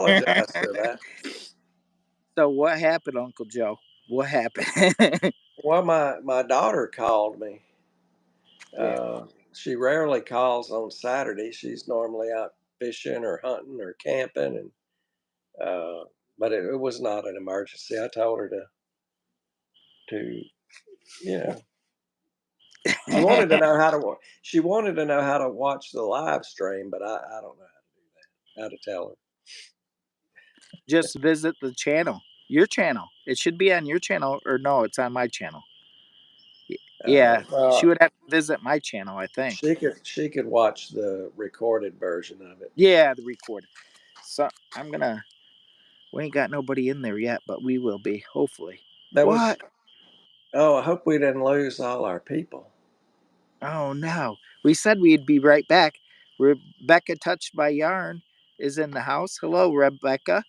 apologize for that. So what happened, Uncle Joe? What happened? Well, my daughter called me. Yeah. She rarely calls on Saturday. She's normally out fishing or hunting or camping, and uh, but it was not an emergency. I told her to you know she wanted to know how to she wanted to know how to watch the live stream, but I don't know how to do that. How to tell her. Just visit the channel. Your channel. It should be on your channel, or no, it's on my channel. Yeah, she Well, would have to visit my channel, I think. she could watch the recorded version of it. Yeah, the recording. So I'm gonna. We ain't got nobody in there yet, but we will be hopefully. There was What? Oh, I hope we didn't lose all our people. Oh no! We said we'd be right back. Rebecca Touched by Yarn is in the house. Hello, Rebecca.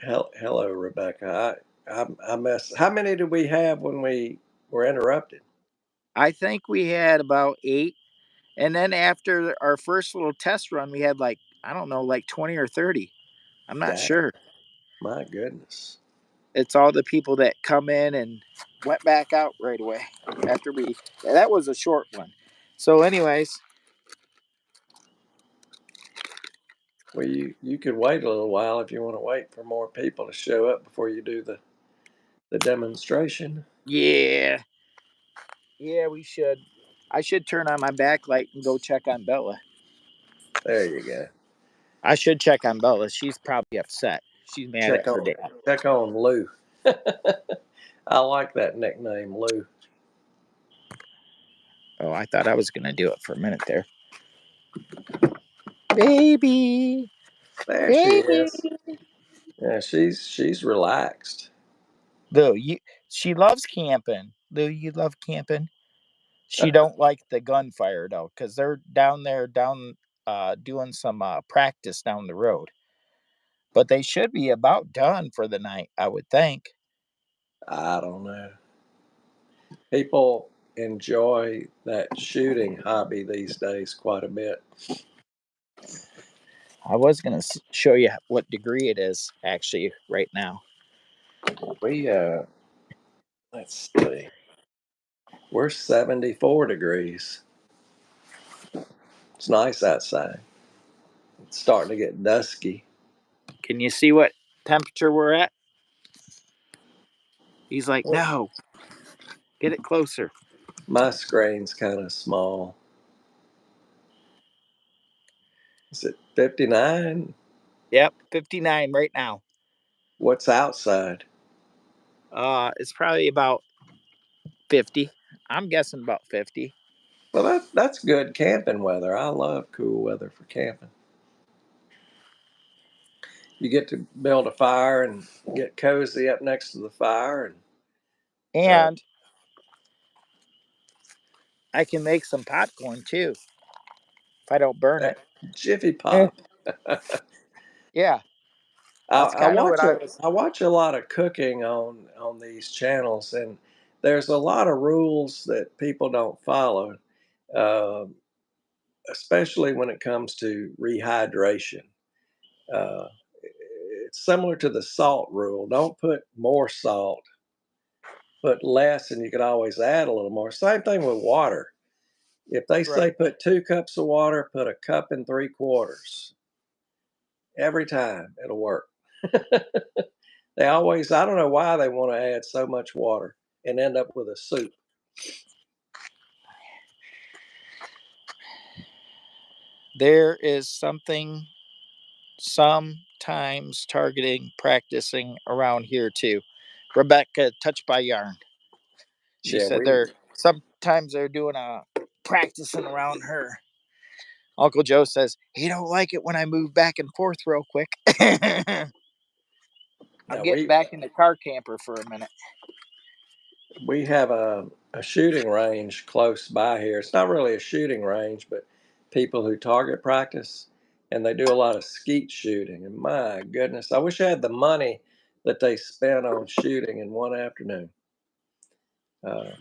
Hello, Rebecca. I mess. How many did we have when we were interrupted? I think we had about 8, and then after our first little test run, we had like I don't know, like 20 or 30. I'm not Dang, sure. my goodness. It's all the people that come in and went back out right away after we. That was a short one. So, anyways, Well, you could wait a little while if you want to wait for more people to show up before you do the demonstration. yeah, yeah, we should. I should turn on my backlight and go check on Bella. There you go. I should check on Bella. She's probably upset. She's mad Check at her on dad. check on Lou. I like that nickname, Lou. Oh, I thought I was gonna do it for a minute there. Baby, There she baby. is. Yeah, she's relaxed. Lou, she loves camping. Lou, you love camping. She don't like the gunfire though, because they're down there doing some practice down the road. But they should be about done for the night, I would think. I don't know. People enjoy that shooting hobby these days quite a bit. I was gonna show you what degree it is actually right now. We let's see. We're 74 degrees. It's nice outside. It's starting to get dusky. Can you see what temperature we're at? He's like, What? no, get it closer. My screen's kind of small. Is it 59? Yep, 59 right now. What's outside? It's probably about 50. I'm guessing about 50. Well, that's good camping weather. I love cool weather for camping. You get to build a fire and get cozy up next to the fire, and uh, And I can make some popcorn too if I don't burn it. Jiffy Pop. Yeah, I, that's I kind of what watch I a was. I watch a lot of cooking on these channels, and there's a lot of rules that people don't follow, uh, especially when it comes to rehydration. Uh, it's similar to the salt rule. Don't put more salt, put less, and you can always add a little more. Same thing with water. If they say Right. put 2 cups of water, put a cup and 3/4. Every time it'll work. They always, I don't know why they want to add so much water and end up with a soup. There is something sometimes targeting practicing around here too. Rebecca, Touched by Yarn. She Yeah, said we they're doing a practicing around her. Uncle Joe says he don't like it when I move back and forth real quick. I'm now getting back in the car camper for a minute. we have a shooting range close by here. It's not really a shooting range, but people who target practice, and they do a lot of skeet shooting. And my goodness, I wish I had the money that they spent on shooting in one afternoon. Uh,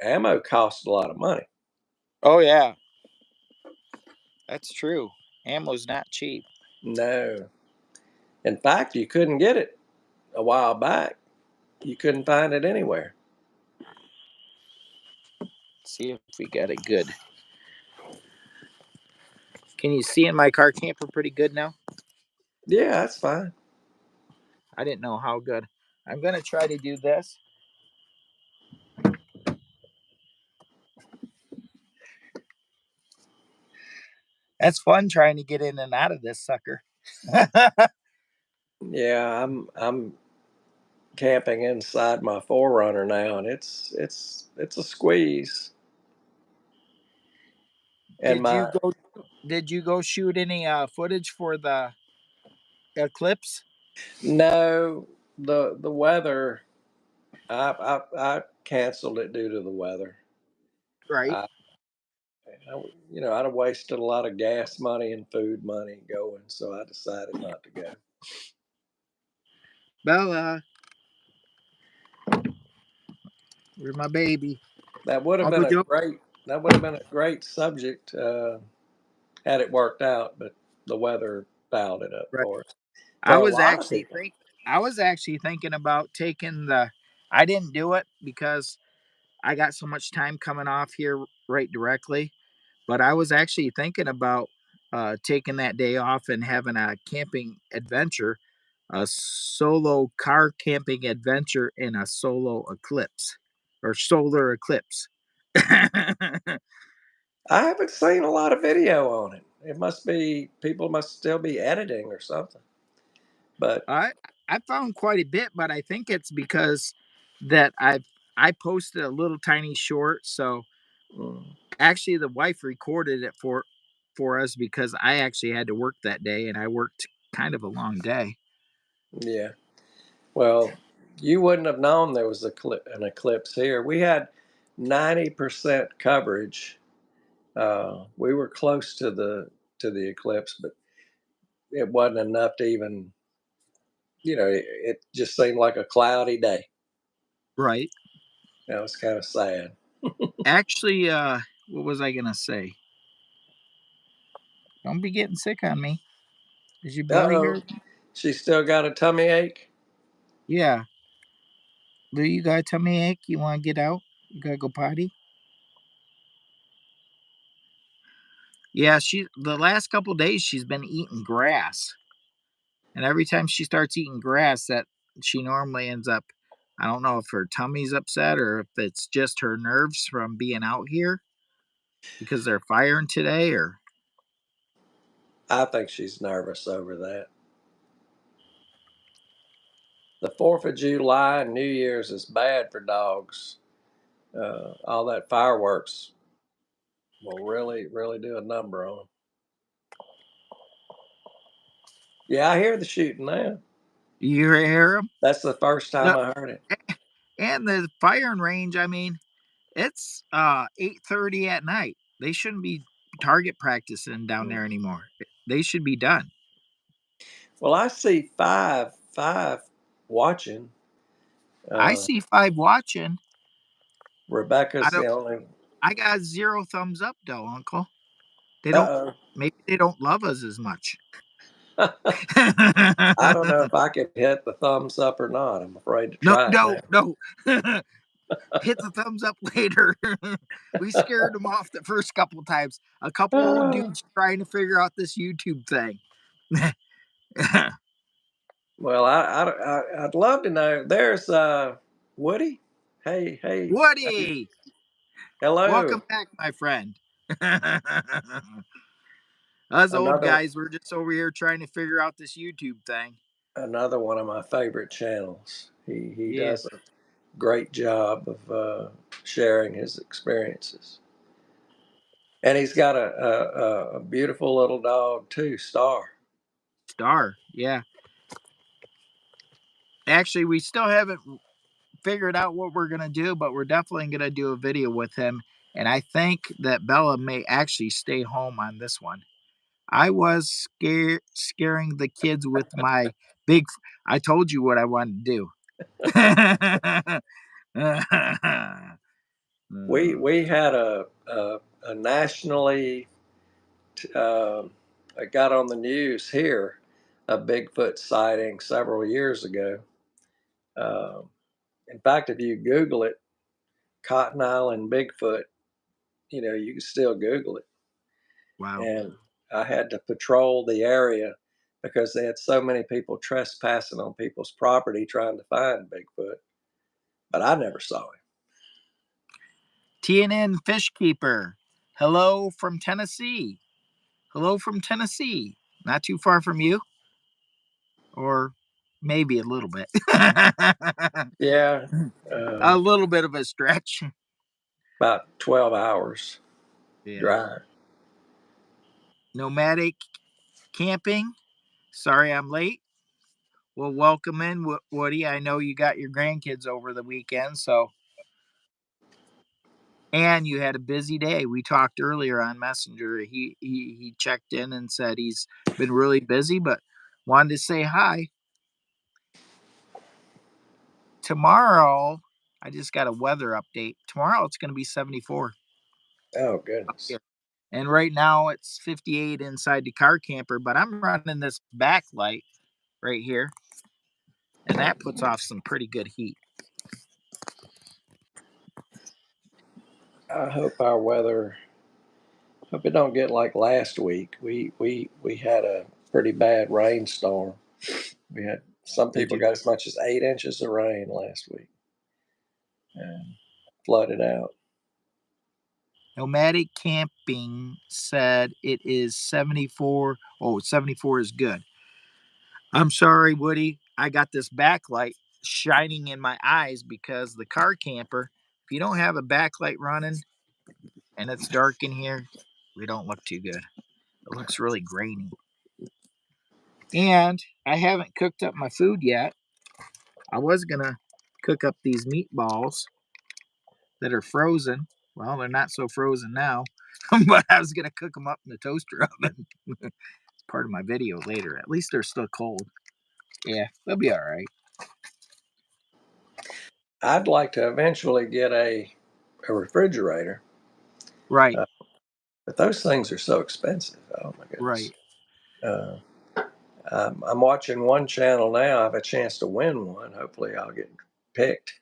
Ammo costs a lot of money. Oh yeah, That's true. Ammo's not cheap. No. In fact, you couldn't get it a while back. You couldn't find it anywhere. See if we got it good. Can you see in my car camper pretty good now? Yeah, that's fine. I didn't know how good. I'm gonna try to do this. That's fun trying to get in and out of this sucker. Yeah, I'm camping inside my Forerunner now, and it's a squeeze. And did you my go? Did you go shoot any footage for the eclipse? no, the weather. I canceled it due to the weather. Right, I, I'd have wasted a lot of gas money and food money going, so I decided not to go. Bella, where's my baby? That would have been Uncle a Joe. great that would have been a great subject had it worked out, but the weather fouled it up Right. for us I for a was lot of actually people. think. I was actually thinking about taking the. I didn't do it because I got so much time coming off here right directly. But I was actually thinking about taking that day off and having a camping adventure, a solo car camping adventure in a solo eclipse or solar eclipse. I haven't seen a lot of video on it. It must be people must still be editing or something. But I I found quite a bit, but I think it's because that I posted a little tiny short. So mm, actually, the wife recorded it for us because I actually had to work that day, and I worked kind of a long day. yeah, well, you wouldn't have known there was an eclipse here. We had 90% coverage. We were close to the eclipse, but it wasn't enough to even. It just seemed like a cloudy day. Right. That was kind of sad. Actually, what was I gonna say? Don't be getting sick on me. Is your Uh belly oh, hurt? she still got a tummy ache. Yeah. Lou, you got a tummy ache? You want to get out? You gotta go potty? Yeah, the last couple days she's been eating grass, and every time she starts eating grass, that she normally ends up. I don't know if her tummy's upset or if it's just her nerves from being out here because they're firing today, or I think she's nervous over that. The 4th of July and New Year's is bad for dogs. All that fireworks will really, really do a number on them. Yeah, I hear the shooting now. you hear them. That's the first time I heard it. And the firing range. I mean, it's 8:30 at night. They shouldn't be target practicing down there Mm. anymore. They should be done. Well, I see five watching. I Uh, see five watching. I Rebecca's don't. the only. I got zero thumbs up though, Uncle. They don't. Uh Maybe they don't love us as much. oh. I don't know if I could hit the thumbs up or not. I'm afraid to No, try it no, no. Hit the thumbs up later. We scared them off the first couple times. A couple old now. dudes trying to figure out this YouTube thing. Well, I'd love to know. There's Woody. Hey, hey, Woody, hello. welcome back, my friend. Us old Another guys, we're just over here trying to figure out this YouTube thing. another one of my favorite channels. He Yeah, does a great job of sharing his experiences, and he's got a beautiful little dog too, Star. Star. Yeah. Actually, we still haven't figured out what we're going to do, but we're definitely going to do a video with him. And I think that Bella may actually stay home on this one. I was scaring the kids with my big. I told you what I wanted to do. We had a nationally I got on the news here a Bigfoot sighting several years ago. Um, in fact, if you Google it, Cotton Island Bigfoot, you can still Google it. Wow. And I had to patrol the area because they had so many people trespassing on people's property trying to find Bigfoot, but I never saw him. TNN Fishkeeper. Hello from Tennessee. Hello from Tennessee. Not too far from you, or maybe a little bit. Yeah, A little bit of a stretch. about 12 hours Yeah. drive. Nomadic camping. Sorry I'm late. Well, welcome in, Woody. I know you got your grandkids over the weekend, so and you had a busy day. We talked earlier on Messenger. He checked in and said he's been really busy, but wanted to say hi. Tomorrow, I just got a weather update. Tomorrow it's going to be 74 Oh, up goodness. here. And right now it's 58 inside the car camper, but I'm running this backlight right here, and that puts off some pretty good heat. I hope our weather, hope it don't get like last week. We had a pretty bad rainstorm. We had some Did people you? got as much as 8 inches of rain last week and flooded out. Nomadic Camping said it is 74. Oh, 74 is good. I'm sorry, Woody. I got this backlight shining in my eyes because the car camper, if you don't have a backlight running and it's dark in here, we don't look too good. It looks really grainy. And I haven't cooked up my food yet. I was going to cook up these meatballs that are frozen. Well, they're not so frozen now, but I was going to cook them up in the toaster oven. It's part of my video later. At least they're still cold. Yeah, they'll be all right. I'd like to eventually get a refrigerator, Right, uh, but those things are so expensive. Oh my goodness. right, Uh, I'm watching one channel now. I have a chance to win one. Hopefully, I'll get picked.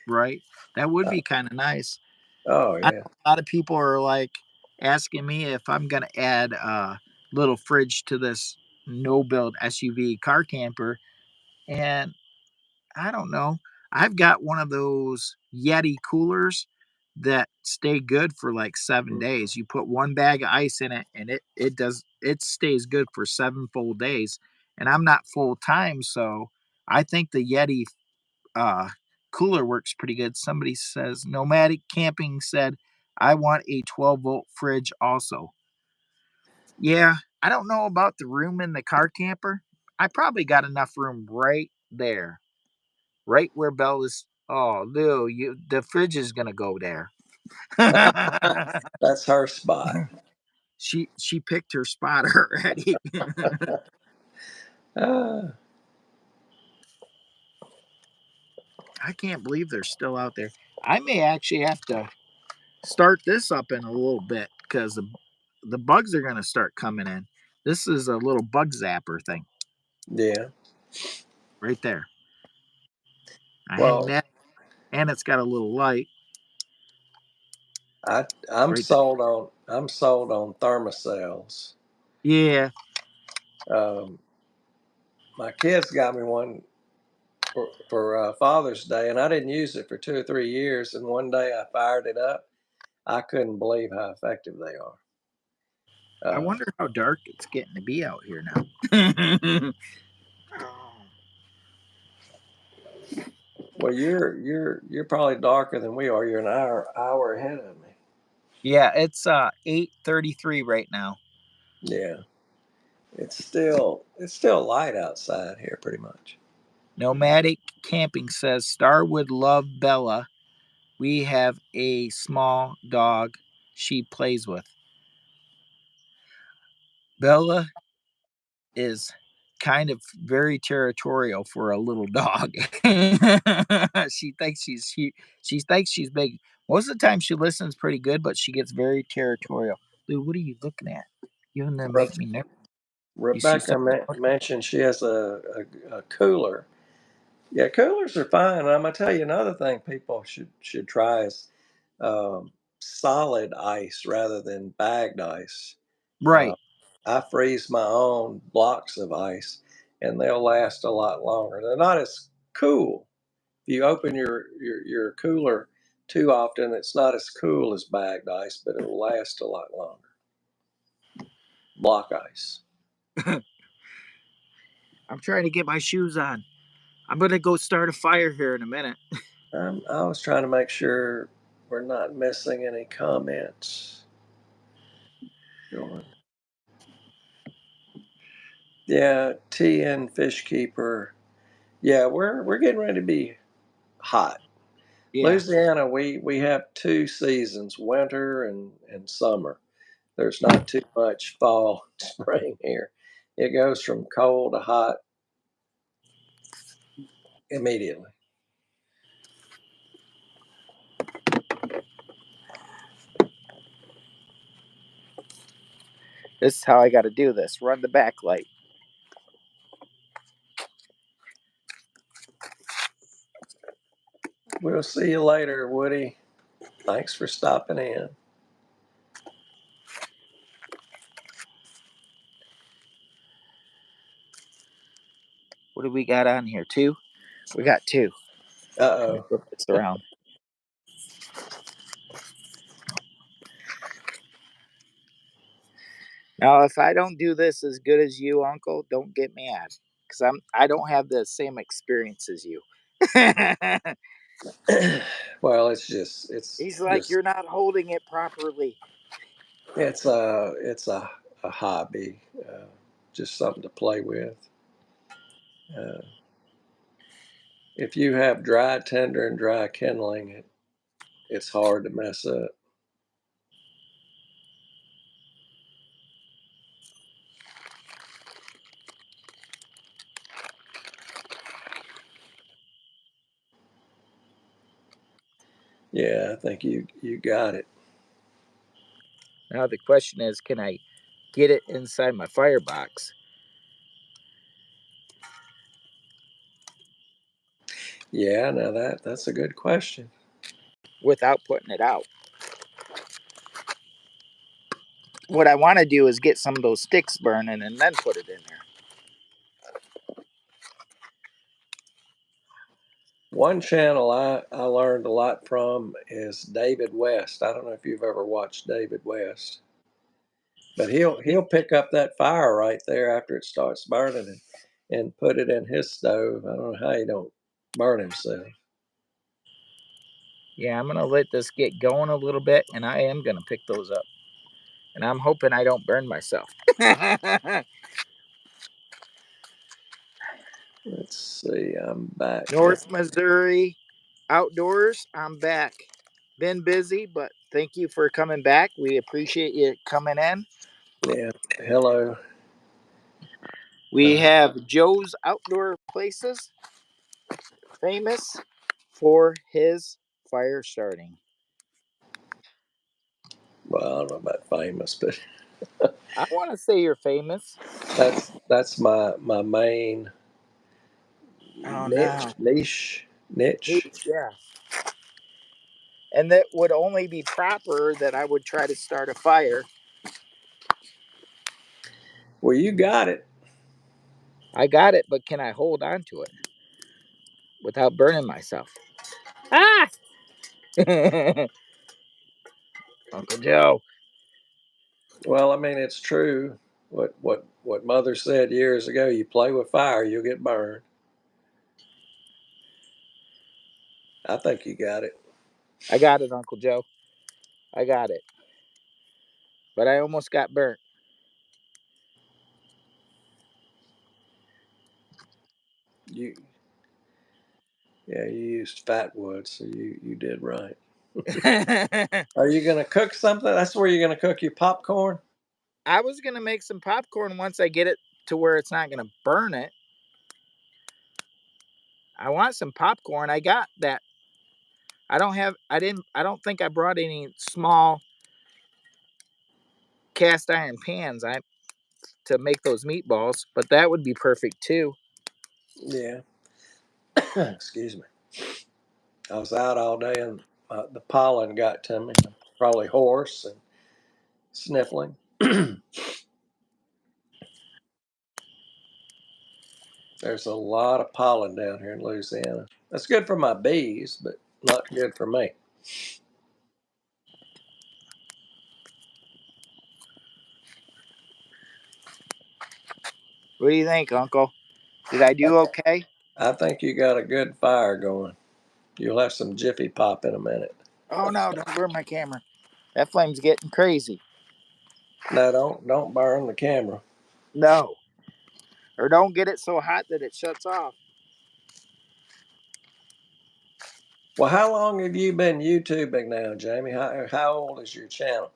right. That would Uh, be kind of nice. oh I yeah, know a lot of people are like asking me if I'm going to add a little fridge to this no build SUV car camper. And I don't know. I've got one of those Yeti coolers that stay good for like 7 days. You put one bag of ice in it and it stays good for 7 full days. And I'm not full time, so I think the Yeti uh cooler works pretty good. Somebody says Nomadic Camping said I want a 12-volt fridge also. Yeah, I don't know about the room in the car camper. I probably got enough room right there, right where Belle is. Oh, Lou, the fridge is gonna go there. that's her spot. She picked her spot already. Uh, I can't believe they're still out there. I may actually have to start this up in a little bit because the bugs are gonna start coming in. This is a little bug zapper thing yeah. right there. I hang Well, that, and it's got a little light right there. I'm sold on thermocells. Yeah, Um, my kids got me one for Father's Day, and I didn't use it for 2 or 3 years. And one day I fired it up. I couldn't believe how effective they are. I Uh, wonder how dark it's getting to be out here now. well, you're probably darker than we are. You're an hour ahead of me. Yeah, it's 8:33 right now. Yeah, it's still light outside here, pretty much. Nomadic Camping says Star would love Bella. We have a small dog she plays with. Bella is kind of very territorial for a little dog. she thinks she thinks she's big. Most of the time she listens pretty good, but she gets very territorial. Dude, what are you looking at? You and them Re- make me nervous. You see Rebecca something? mentioned she has a cooler. Yeah, coolers are fine. And I'm gonna tell you another thing people should try is solid ice rather than bagged ice. Uh, Right. I freeze my own blocks of ice, and they'll last a lot longer. They're not as cool. If you open your cooler too often, it's not as cool as bagged ice, but it'll last a lot longer. Block ice. I'm trying to get my shoes on. I'm gonna go start a fire here in a minute. I was trying to make sure we're not missing any comments. Sure. Yeah, TN Fishkeeper. Yeah, we're getting ready to be hot. Yeah. Louisiana, we have two seasons, winter and summer. There's not too much fall, spring here. It goes from cold to hot immediately. This is how I got to do this. Run the backlight. We'll see you later, Woody. Thanks for stopping in. What do we got on here? Two? We got two. Uh Let me oh. flip this around. Now, if I don't do this as good as you, Uncle, don't get mad, because I don't have the same experience as you. Well, it's He's like, just you're not holding it properly. it's a hobby, just something to play with. Uh, if you have dry tinder and dry kindling, it's hard to mess up. Yeah, I think you got it. Now the question is, can I get it inside my firebox Yeah, now that's a good question. without putting it out? What I want to do is get some of those sticks burning and then put it in there. One channel I learned a lot from is David West. I don't know if you've ever watched David West, but he'll pick up that fire right there after it starts burning and put it in his stove. I don't know how he don't burn himself. Yeah, I'm gonna let this get going a little bit, and I am gonna pick those up. And I'm hoping I don't burn myself. Let's see. I'm back. North Missouri Outdoors, I'm back. Been busy, but thank you for coming back. We appreciate you coming in. Yeah. Hello. We Uh, have Joe's Outdoor Places, famous for his fire starting. well, I don't know about famous, but I want to say you're famous. that's my main Oh niche no. niche niche. Yeah. And that would only be proper that I would try to start a fire. Well, you got it. I got it, but can I hold on to it without burning myself? Ah! Uncle Joe. Well, I mean, it's true. What mother said years ago. You play with fire, you'll get burned. I think you got it. I got it, Uncle Joe. I got it. But I almost got burnt. You Yeah, you used fat wood, so you did right. I Are you gonna cook something? That's where you're gonna cook your popcorn. was going to make some popcorn once I get it to where it's not going to burn it. I want some popcorn. I got that. I don't think I brought any small cast iron pans to make those meatballs, but that would be perfect too. Yeah. Excuse me. I was out all day and the pollen got to me. I'm probably hoarse and sniffling. There's a lot of pollen down here in Louisiana. That's good for my bees, but not good for me. What do you think, Uncle? Did I do okay? I think you got a good fire going. You'll have some Jiffy Pop in a minute. Oh no, don't burn my camera. That flame's getting crazy. No, don't burn the camera. No. Or don't get it so hot that it shuts off. Well, how long have you been YouTubing now, Jamie? How old is your channel?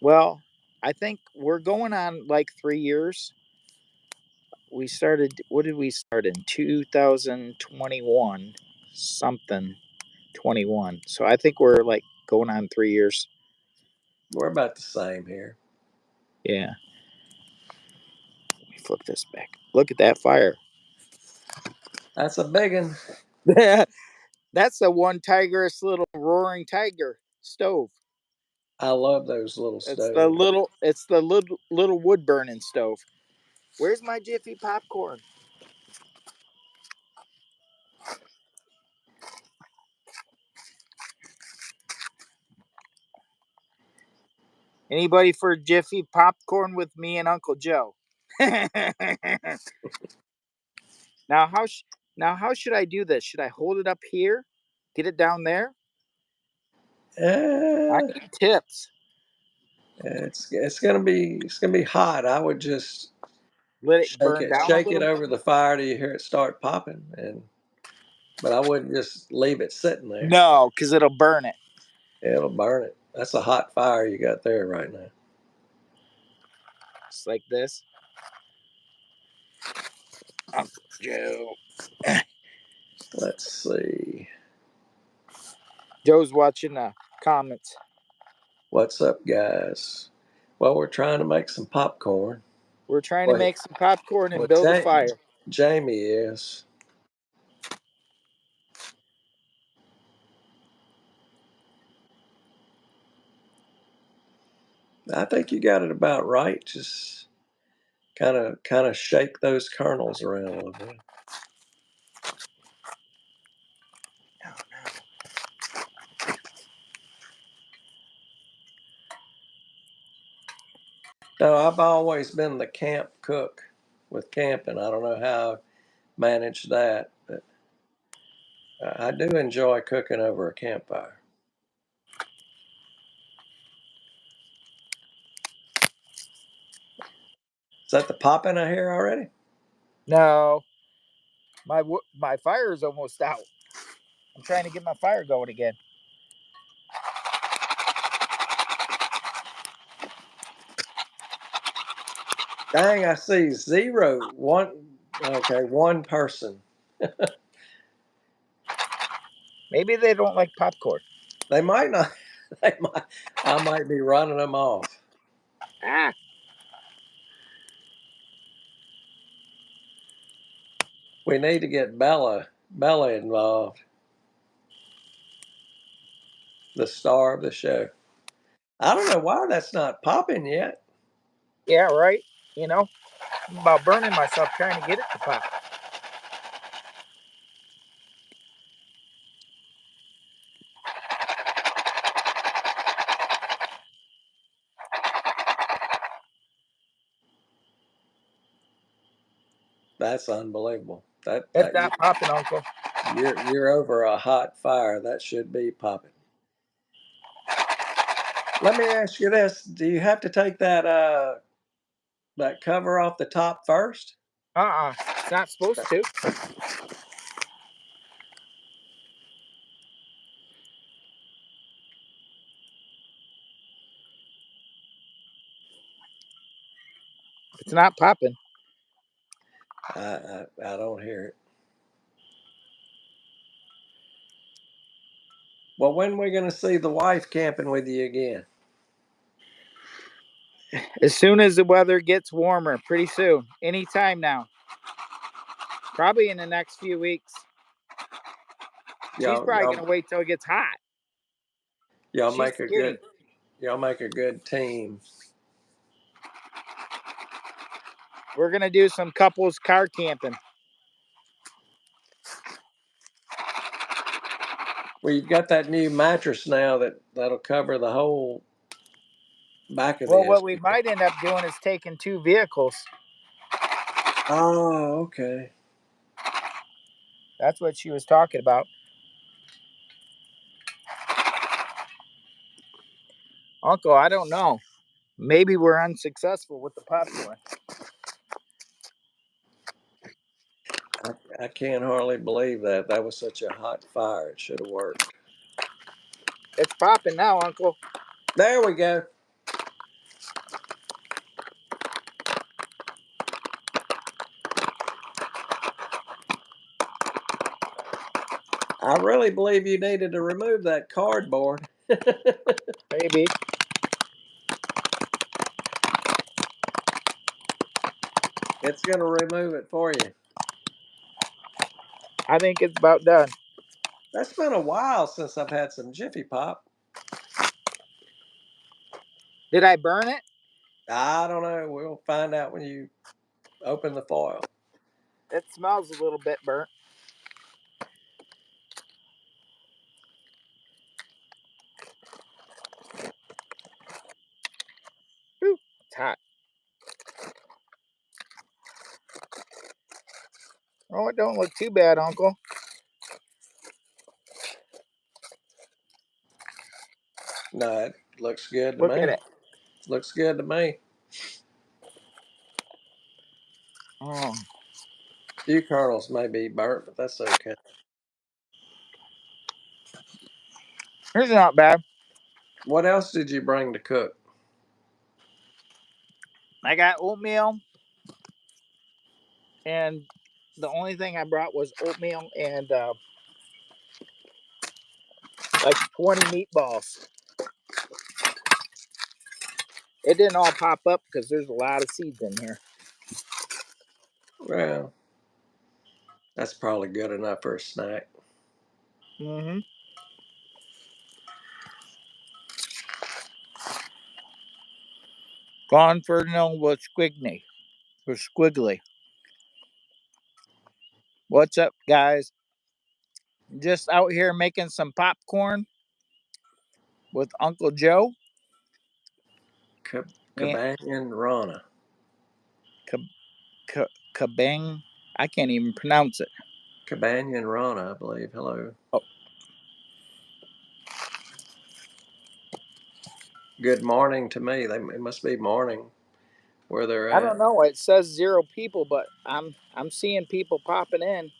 Well, I think we're going on like 3 years. We started, what did we start in? 2021, something 21. So I think we're like going on 3 years. We're about the same here. Yeah. Let me flip this back. Look at that fire. That's a big one. That's the one tigerous little roaring tiger stove. I love those little stoves. It's the little wood burning stove. Where's my Jiffy popcorn? Anybody for Jiffy popcorn with me and Uncle Joe? now how sh- now how should I do this? Should I hold it up here? Get it down there? I Uh, need tips. it's gonna be hot. I would just Let it burn down a shake it little bit. over the fire till you hear it start popping, but I wouldn't just leave it sitting there. No, because it'll burn it. It'll burn it. That's a hot fire you got there right now. Just like this. Uncle Joe. Let's see. Joe's watching the comments. What's up, guys? Well, we're trying to make some popcorn. We're trying to Wait, make some popcorn and well, build a fire. Jamie is. I think you got it about right. Just kind of shake those kernels around a little bit. No, no. No, I've always been the camp cook with camping. I don't know how I managed that, but I do enjoy cooking over a campfire. Is that the popping I hear already? No, my fire is almost out. I'm trying to get my fire going again. Dang, I see zero. One, okay, one person. Maybe they don't like popcorn. They might not. They might. I might be running them off. Ah, We need to get Bella involved, the star of the show. I don't know why that's not popping yet. yeah, right. You know, I'm about burning myself trying to get it to pop. That's unbelievable. That It's that not popping, Uncle. you're over a hot fire. That should be popping. Let me ask you this: do you have to take that cover off the top first? It's not supposed to. It's not popping. I don't hear it. Well, when are we going to see the wife camping with you again? As soon as the weather gets warmer, pretty soon, anytime now, probably in the next few weeks. She's Y'all, probably y'all, gonna wait till it gets hot. y'all She's make a skinny. good, y'all make a good team. We're gonna do some couples car camping. Well, you've got that new mattress now that'll cover the whole back of the Well, what we SUV. might end up doing is taking two vehicles. Oh, okay. That's what she was talking about. Uncle, I don't know. Maybe we're unsuccessful with the popcorn. I can't hardly believe that. That was such a hot fire. It should have worked. It's popping now, Uncle. There we go. I really believe you needed to remove that cardboard. Maybe. It's going to remove it for you. I think it's about done. That's been a while since I've had some Jiffy Pop. Did I burn it? I don't know. We'll find out when you open the foil. It smells a little bit burnt. Whew, it's hot. Oh, it don't look too bad, Uncle. No, it looks good to Look at me. it. Looks good to me. Oh, A few kernels may be burnt, but that's okay. it's not bad. What else did you bring to cook? I got oatmeal, and the only thing I brought was oatmeal and like 20 meatballs. It didn't all pop up because there's a lot of seeds in here. Well, that's probably good enough for a snack. Mm-hmm. Gone Ferdinand was squiggly. Was squiggly. What's up, guys? Just out here making some popcorn with Uncle Joe and Cabanion Rana. Kabang. I can't even pronounce it. Cabanion Rana, I believe. Hello. Oh, Good morning to me. It must be morning where they're I don't at. know. It says 0 people, but I'm seeing people popping in.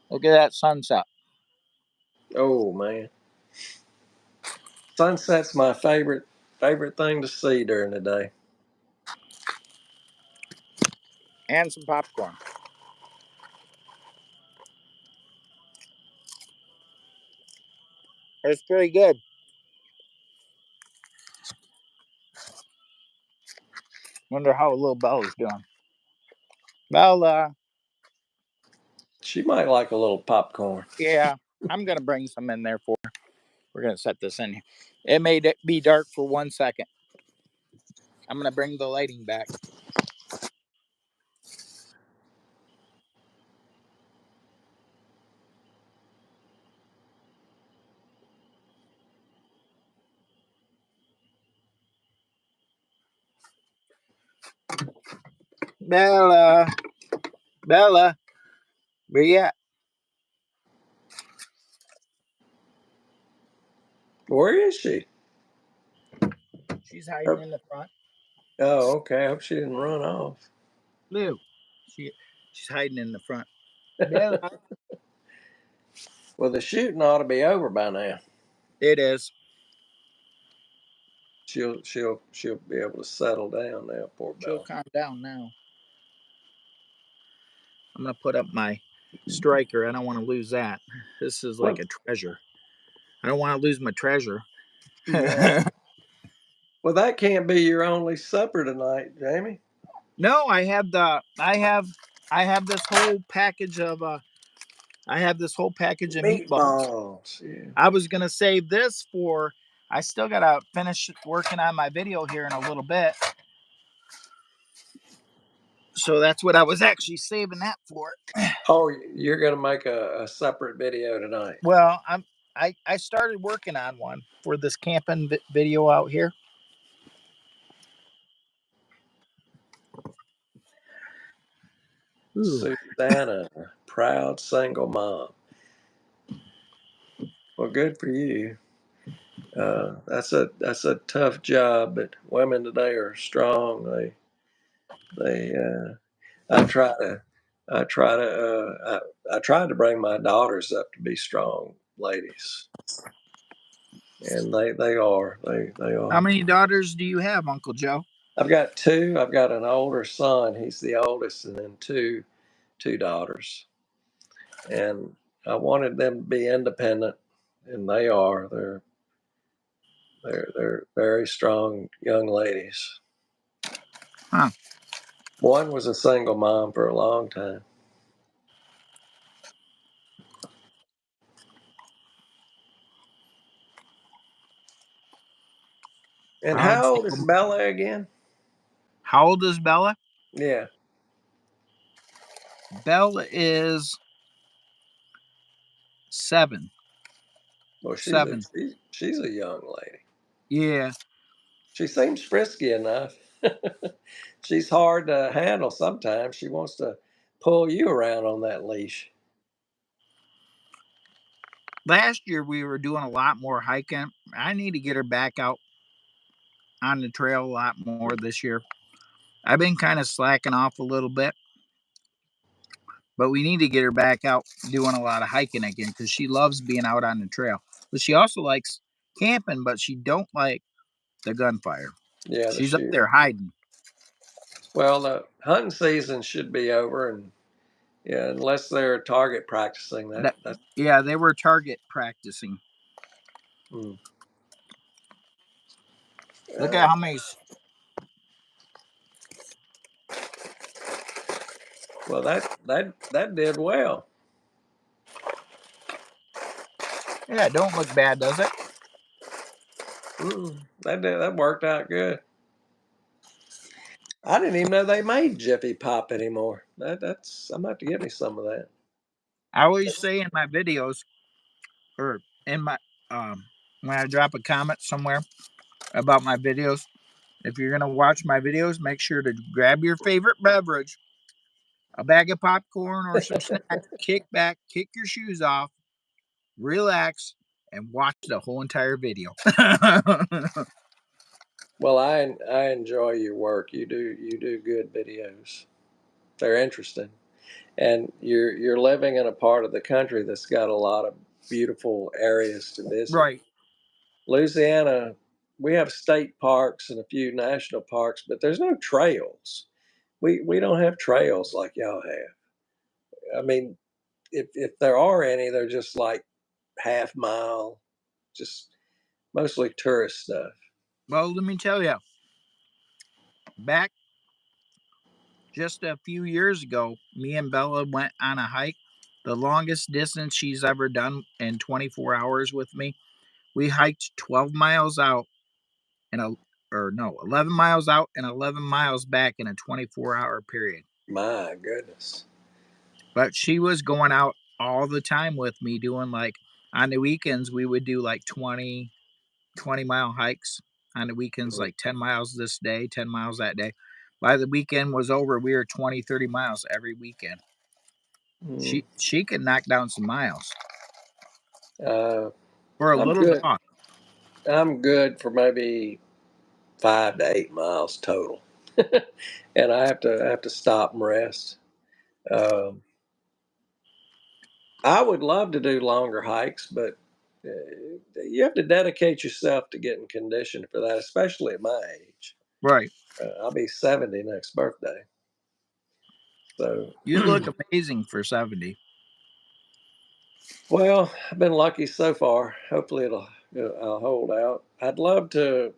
Look at that sunset Oh man, sunset's my favorite thing to see during the day. and some popcorn. It's pretty good. Wonder how little Bella's doing. Bella, She might like a little popcorn. yeah, I'm gonna bring some in there for her. We're gonna set this in here. It may be dark for 1 second. I'm gonna bring the lighting back. Bella, Bella, where you at? Where is she? She's hiding Oh, in the front. oh, okay. I hope she didn't run off. Lou, she, she's hiding in the front. Bella, Well, the shooting ought to be over by now. it is. She'll be able to settle down now. Poor She'll Bella. calm down now. I'm gonna put up my striker. I don't want to lose that. This is like Well, a treasure. I don't want to lose my treasure. yeah. Well, that can't be your only supper tonight, Jamie. No, I have this whole package of meatballs. Meatballs. Yeah. I was gonna save this for. I still gotta finish working on my video here in a little bit, so that's what I was actually saving that for. Oh, you're gonna make a separate video tonight. Well, I started working on one for this camping video out here. Ooh. Susanna, proud single mom. Well, good for you. That's a tough job, but women today are strong. They I try to I try to I tried to bring my daughters up to be strong ladies, and they How are. many daughters do you have, Uncle Joe? I've got two. I've got an older son. He's the oldest, and then two daughters. And I wanted them to be independent, and they are. They're very strong young ladies. Huh. One was a single mom for a long time. And Proud how old is single. Bella again? How old is Bella? Yeah. Bella is 7. Well, 7. she's a young lady. Yeah. She seems frisky enough. She's hard to handle sometimes. She wants to pull you around on that leash. Last year we were doing a lot more hiking. I need to get her back out on the trail a lot more this year. I've been kind of slacking off a little bit, but we need to get her back out doing a lot of hiking again because she loves being out on the trail. But she also likes camping, but she don't like the gunfire. Yeah, the She's up shooting. there hiding. Well, the hunting season should be over, and yeah, unless they're target practicing, That, that's yeah, they were target practicing. hmm. Look at uh, how many. well, that did well. Yeah, it don't look bad, does it? That worked out good. I didn't even know they made Jiffy Pop anymore. That's I'm gonna have to get me some of that. I always say in my videos or in my um when I drop a comment somewhere about my videos, if you're gonna watch my videos, make sure to grab your favorite beverage, a bag of popcorn or some snacks, kick back, kick your shoes off, relax, and watch the whole entire video. Well, I enjoy your work. You do good videos. They're interesting, and you're living in a part of the country that's got a lot of beautiful areas to visit. Right. Louisiana, we have state parks and a few national parks, but there's no trails. We don't have trails like y'all have. I mean, if there are any, they're just like half mile, just mostly tourist stuff. Well, let me tell you, back just a few years ago, me and Bella went on a hike. The longest distance she's ever done in 24 hours with me. We hiked 12 miles out and a or no, 11 miles out and 11 miles back in a 24-hour period. My goodness. But she was going out all the time with me doing like on the weekends we would do like 20 mile hikes on the weekends, Mm, like 10 miles this day, 10 miles that day. By the weekend was over, we were 20, 30 miles every weekend. mm. She could knock down some miles Uh, for a I'm little good. dog. I'm good for maybe 5 to 8 miles total, and I have to stop and rest. Um, I would love to do longer hikes, but you have to dedicate yourself to getting conditioned for that, especially at my age. Right. I'll be 70 next birthday. So, You look amazing for 70. Well, I've been lucky so far. Hopefully, I'll hold out. I'd love to.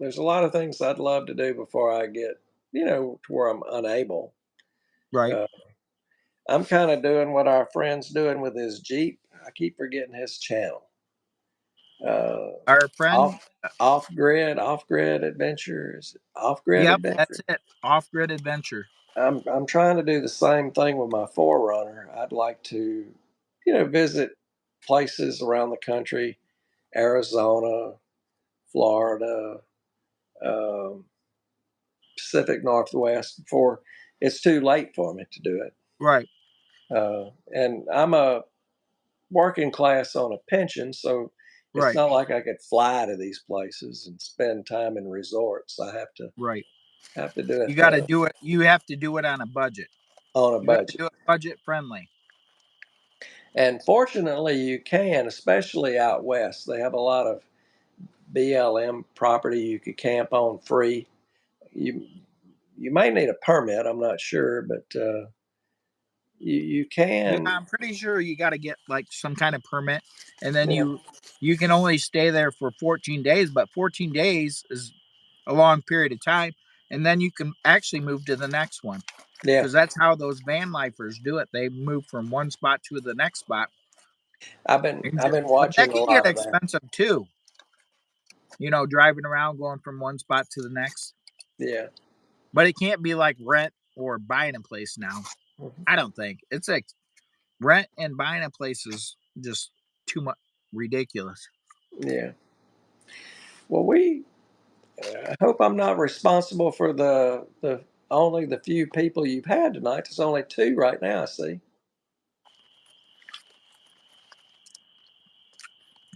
There's a lot of things I'd love to do before I get, to where I'm unable. Right. Uh, I'm kind of doing what our friend's doing with his Jeep. I keep forgetting his channel. Uh, Our friend, off off grid adventures. Off grid yep, that's adventure. it. Off grid adventure. I'm trying to do the same thing with my Forerunner. I'd like to, visit places around the country, Arizona, Florida, um, Pacific Northwest before it's too late for me to do it. Right. And I'm a working class on a pension, so it's Right. not like I could fly to these places and spend time in resorts. I Right. have to do You it got to do it. You have to do it on a budget. on a You got to budget. do it budget friendly. And fortunately, you can, especially out west. They have a lot of BLM property you could camp on free. You you may need a permit. I'm not sure, but you Yeah, can. I'm pretty sure you got to get like some kind of permit, and then Yeah, you can only stay there for 14 days. But 14 days is a long period of time, and then you can actually move to the next one yeah. because that's how those van lifers do it. They move from one spot to the next spot, I've been but that watching a can get lot of that. expensive too. Driving around going from one spot to the next. Yeah. But it can't be like rent or buying a place now. Mhm. I don't think it's like rent and buying a place is just too much ridiculous. Yeah. Well, I hope I'm not responsible for the only the few people you've had tonight. There's only two right now. I see.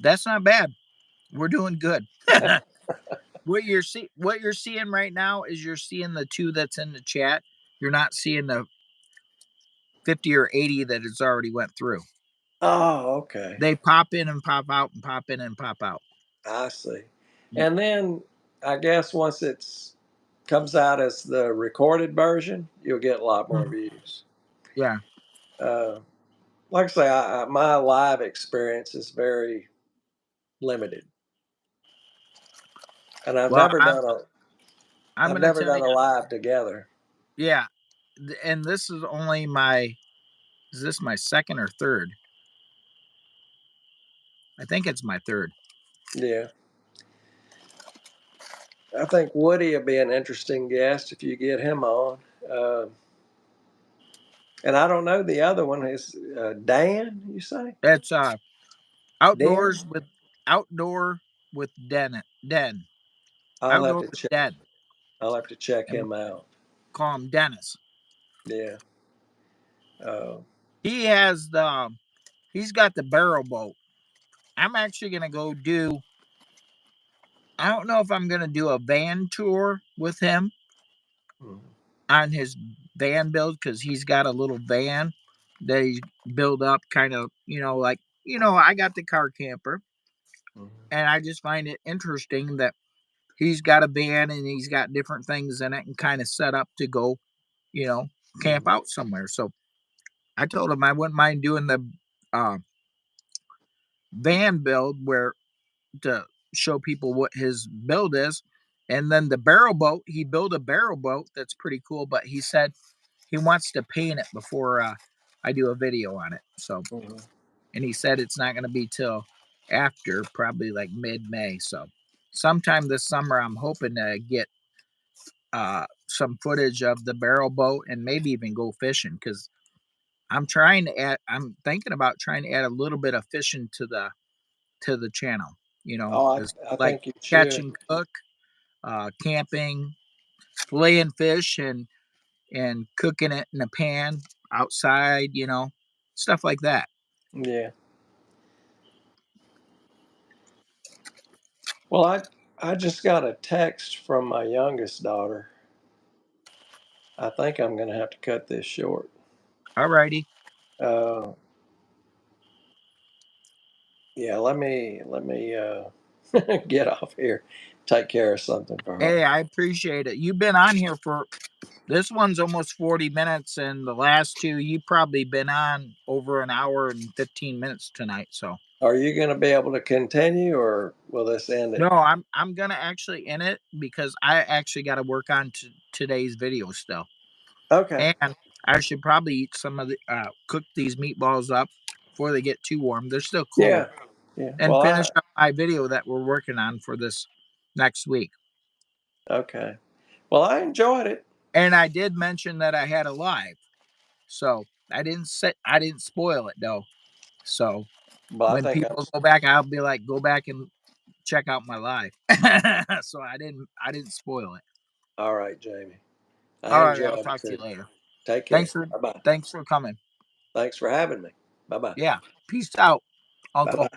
That's not bad. We're doing good. What you're seeing right now is you're seeing the two that's in the chat. You're not seeing the 50 or 80 that it's already went through. Oh, okay. They pop in and pop out and pop in and pop out. I see. And then I guess once it's comes out as the recorded version, you'll get a lot more Mhm. views. Yeah. Uh, like I say, my live experience is very limited, and Well, I'm I've gonna never tell done you, a live together. yeah, and this is only my is this my second or third? I think it's my third. Yeah, I think Woody will be an interesting guest if you get him on. Uh, and I don't know the other one is Dan. You say It's Dan? outdoors with outdoor with Den. I'll have Outdoor to with check. Den. I'll have to check And him out. call him Dennis. Yeah. Uh, He has the he's got the barrel boat. I'm actually gonna go do I don't know if I'm gonna do a van tour with him mhm, on his van build because he's got a little van that he build up kind of, I got the car camper mhm, and I just find it interesting that he's got a van and he's got different things in it and kind of set up to go, you know, camp mhm, out somewhere. So I told him I wouldn't mind doing the uh, van build where to show people what his build is. And then the barrel boat, he built a barrel boat that's pretty cool, but he said he wants to paint it before I do a video on it. So, mhm. and he said it's not going to be till after probably like mid May. So, sometime this summer, I'm hoping to get some footage of the barrel boat and maybe even go fishing because I'm thinking about trying to add a little bit of fishing to the channel, Oh, as I like think you catch should. and cook, camping, filleting fish and cooking it in a pan outside, stuff like that. Yeah. Well, I just got a text from my youngest daughter. I think I'm going to have to cut this short. Alrighty. Uh, yeah, let me get off here. take care of something for her. Hey, I appreciate it. You've been on here for this one's almost 40 minutes, and the last two you probably been on over an hour and 15 minutes tonight. So Are you going to be able to continue, or will this end it? no, I'm gonna actually end it because I actually got to work on today's video still, Okay. and I should probably eat some of the cook these meatballs up before they get too warm. They're still cold, Yeah. Yeah. and Well, finish up my video that we're working on for this next week. okay. Well, I enjoyed it. And I did mention that I had a live, so I didn't spoil it though. So Well, I when think I'm people go back, I'll be like, go back and check out my live. So I didn't spoil it. all right, Jamie. I All right, I'll enjoyed it talk to you too. later. Take Thanks care. for Bye bye. thanks for coming. Thanks for having me. Bye bye. Yeah. Peace out, Bye Uncle. bye.